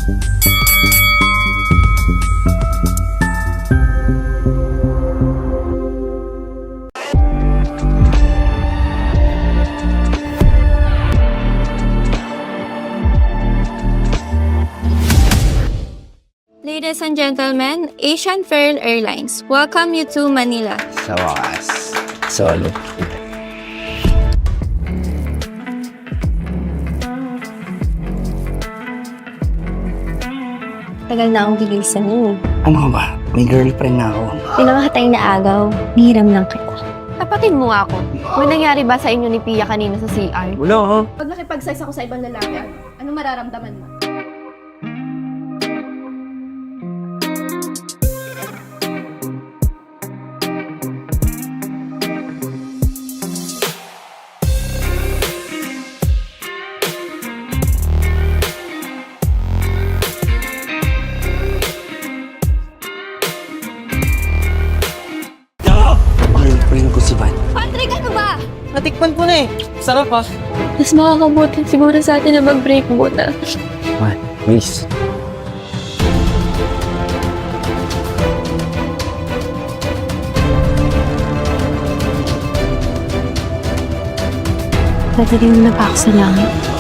Ladies and gentlemen, Asian Fair Airlines welcome you to Manila. Sa wakas. Solo. Tagal na akong gigisan eh. Ano ka ba? May girlfriend na ako. Pinakahatay na agaw, nihiram lang kita. Tapatin mo nga ako. May nangyari ba sa inyo ni Pia kanina sa CR? Wala ha? Pag nakipag-sex ako sa ibang lalaki, ano mararamdaman mo? Girlfriend ko si Van. Patrick, ano ba? Natikman ko na eh. Sarap ha. Mas makakabuti siguro sa atin na mag-break muna. Van, please. Pwede rin na pa ako sa langit.